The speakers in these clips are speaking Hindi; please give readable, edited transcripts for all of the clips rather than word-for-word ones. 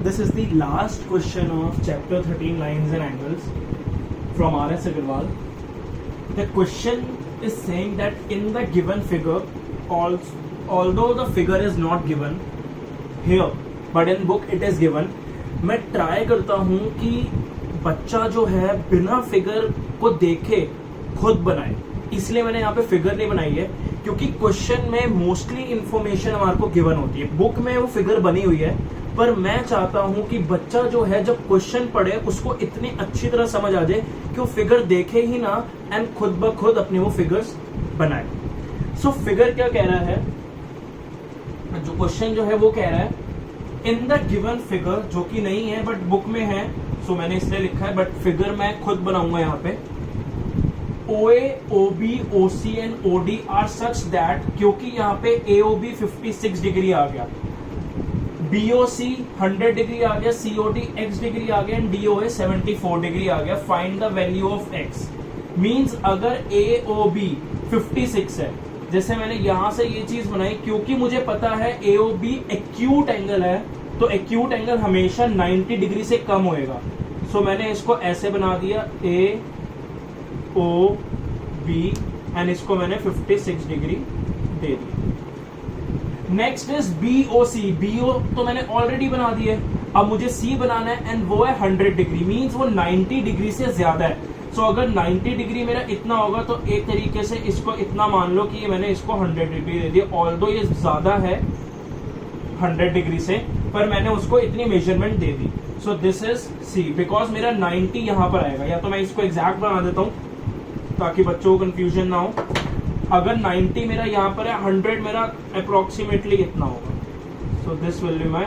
This is the last question of chapter 13 lines and angles from R.S. Agarwal. The question is saying that in the given figure, although the figure is not given here, but in book it is given, मैं ट्राई करता हूँ कि बच्चा जो है बिना फिगर को देखे खुद बनाए. इसलिए मैंने यहाँ पे फिगर नहीं बनाई है क्योंकि क्वेश्चन में मोस्टली इंफॉर्मेशन हमारे को गिवन होती है. बुक में वो फिगर बनी हुई है, पर मैं चाहता हूं कि बच्चा जो है जब क्वेश्चन पढ़े उसको इतनी अच्छी तरह समझ आ जाए कि वो फिगर देखे ही ना एंड खुद ब खुद अपने वो फिगर्स बनाए. सो फिगर क्या कह रहा है, जो क्वेश्चन जो है वो कह रहा है इन द गिवन फिगर, जो कि नहीं है बट बुक में है, सो मैंने इसलिए लिखा है, बट फिगर मैं खुद बनाऊंगा यहाँ पे. OA, OB, OC and OD are such that, क्योंकि यहाँ पे AOB 56 डिग्री आ गया, BOC 100 डिग्री आ गया, COD X डिग्री आ गया एंड DOA 74 डिग्री आ गया. Find the value of X. Means अगर AOB 56 है, जैसे मैंने यहां से ये चीज बनाई, क्योंकि मुझे पता है AOB एक्यूट एंगल है, तो एक्यूट एंगल हमेशा 90 डिग्री से कम होएगा. सो मैंने इसको ऐसे बना दिया AOB एंड इसको मैंने 56 डिग्री दे दिया. Next is BOC. BO तो मैंने ऑलरेडी बना दिया, अब मुझे C बनाना है एंड वो है 100 डिग्री, मींस वो 90 डिग्री से ज्यादा है. सो अगर 90 डिग्री मेरा इतना होगा तो एक तरीके से इसको इतना मान लो कि मैंने इसको 100 डिग्री दे दिया. ऑल्दो ये ज्यादा है 100 डिग्री से, पर मैंने उसको इतनी measurement they the. So this is C, because मेरा 90 यहां पर आएगा. या तो मैं इसको एग्जैक्ट बना देता हूं ताकि बच्चों को कंफ्यूजन ना हो. अगर 90 मेरा यहाँ पर है, 100 मेरा अप्रोक्सीमेटली इतना होगा. So this will be my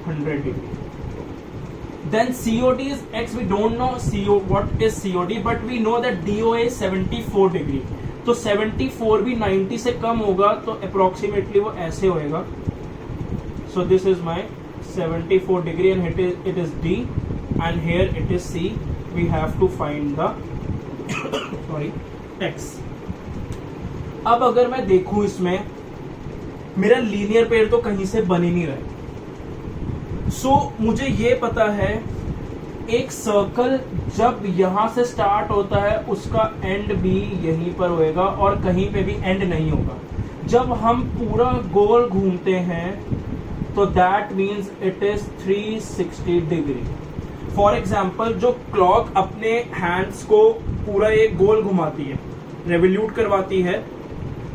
100 degree. Then COD is X. We don't know what is COD, but we know that DOA is 74 degree. तो 74 भी 90 से कम होगा, तो अप्रोक्सीमेटली वो ऐसे होएगा. So this is my 74 degree and it is D and here it is C. We have to find the X. अब अगर मैं देखूं इसमें मेरा लीनियर पेयर तो कहीं से बन ही नहीं रहा है. सो मुझे ये पता है एक सर्कल जब यहां से स्टार्ट होता है उसका एंड भी यहीं पर होएगा और कहीं पे भी एंड नहीं होगा. जब हम पूरा गोल घूमते हैं तो that means it is 360 degree. For example जो क्लॉक अपने हैंड्स को पूरा एक गोल घुमाती है, रेवोल्यूट करवाती है,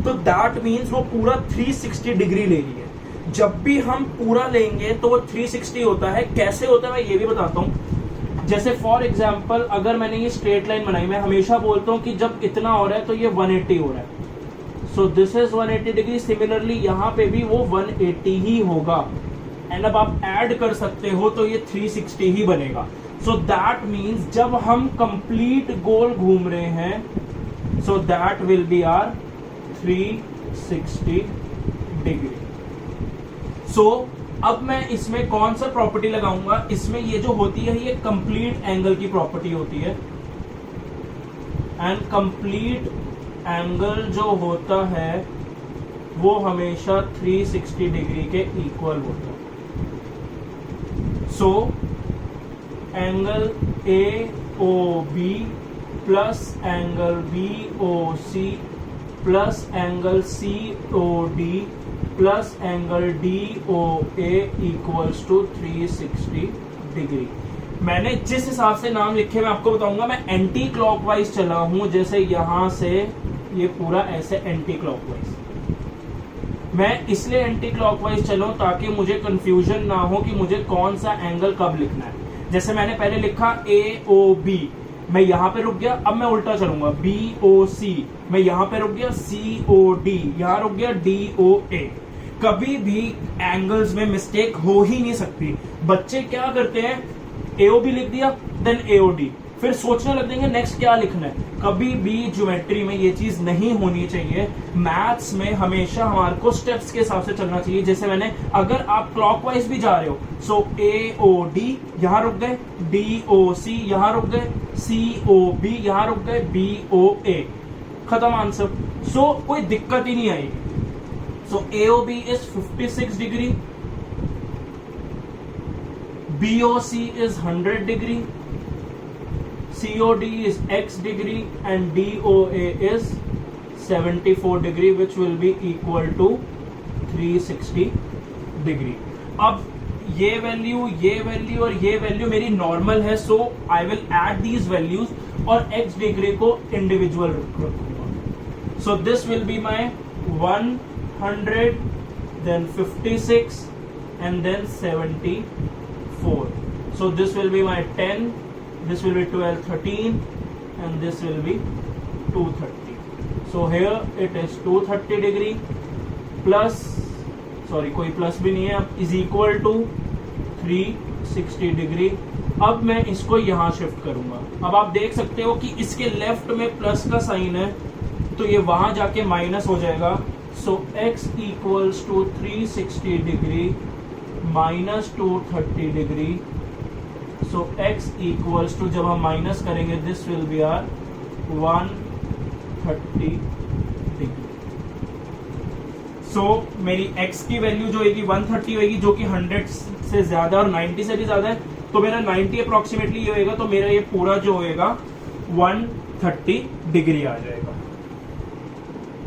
तो दैट मीन्स वो पूरा 360 डिग्री ले रही है. जब भी हम पूरा लेंगे तो वो 360 होता है. कैसे होता है मैं ये भी बताता हूं. जैसे फॉर एग्जांपल अगर मैंने ये स्ट्रेट लाइन बनाई, मैं हमेशा बोलता हूं कि जब इतना हो रहा है तो ये 180 हो रहा है. सो दिस इज 180 डिग्री. सिमिलरली यहां पे भी वो 180 ही होगा. एंड अब आप ऐड कर सकते हो तो ये 360 ही बनेगा. सो दैट मीन्स जब हम कंप्लीट गोल घूम रहे हैं, so that will be are 360 degree. So अब मैं इसमें कौन सा प्रॉपर्टी लगाऊंगा, इसमें ये जो होती है ये कंप्लीट एंगल की प्रॉपर्टी होती है. एंड कंप्लीट एंगल जो होता है वो हमेशा 360 डिग्री के इक्वल होता है. So angle AOB plus angle BOC plus angle COD plus angle DOA equals to 360 degree. मैंने जिस हिसाब से नाम लिखे मैं आपको बताऊंगा. मैं एंटी क्लॉकवाइज चला हूं, जैसे यहां से ये पूरा ऐसे एंटी क्लॉकवाइज. मैं इसलिए एंटी क्लॉकवाइज चलूं ताकि मुझे कंफ्यूजन ना हो कि मुझे कौन सा एंगल कब लिखना है. जैसे मैंने पहले लिखा AOB, मैं यहां पे रुक गया. अब मैं उल्टा चलूंगा, BOC, मैं यहां पे रुक गया, COD यहां रुक गया, DOA. कभी भी एंगल्स में मिस्टेक हो ही नहीं सकती. बच्चे क्या करते हैं, AOB लिख दिया देन AOD, फिर सोचने लग जाएंगे नेक्स्ट क्या लिखना है. कभी भी ज्योमेट्री में ये चीज नहीं होनी चाहिए. मैथ्स में हमेशा हमारे को स्टेप्स के हिसाब से चलना चाहिए. जैसे मैंने, अगर आप क्लॉकवाइज भी जा रहे हो, सो AOD यहां रुक गए, DOC यहां रुक गए, COB यहां रुक गए, BOA खत्म आंसर. सो कोई दिक्कत ही नहीं आएगी. सो AOB is 56 degree BOC is 100 degree, COD is X degree, and DOA is 74 degree, which will be equal to 360 degree. अब ये वैल्यू और ये वैल्यू मेरी नॉर्मल है, so I will add these values और x डिग्री को इंडिविजुअल रखूंगा. So this will be my 100, then 56 and then 74. So this will be my 10, this will be 12, 13, and this will be 230. So here it is 230 degree plus, sorry कोई प्लस भी नहीं है, अब is equal to 360 डिग्री. अब मैं इसको यहां शिफ्ट करूंगा. अब आप देख सकते हो कि इसके लेफ्ट में प्लस का साइन है, तो ये वहां जाके माइनस हो जाएगा. So x equals to 360 degree minus 230 degree. So x equals to, जब हम माइनस करेंगे, this will be are 130 degree. So मेरी x की वैल्यू जो होगी 130 होगी, जो कि 100 से ज्यादा और 90 से भी ज्यादा है. तो मेरा 90 अप्रोक्सीमेटली ये होएगा, तो मेरा ये पूरा जो होएगा 130 डिग्री आ जाएगा.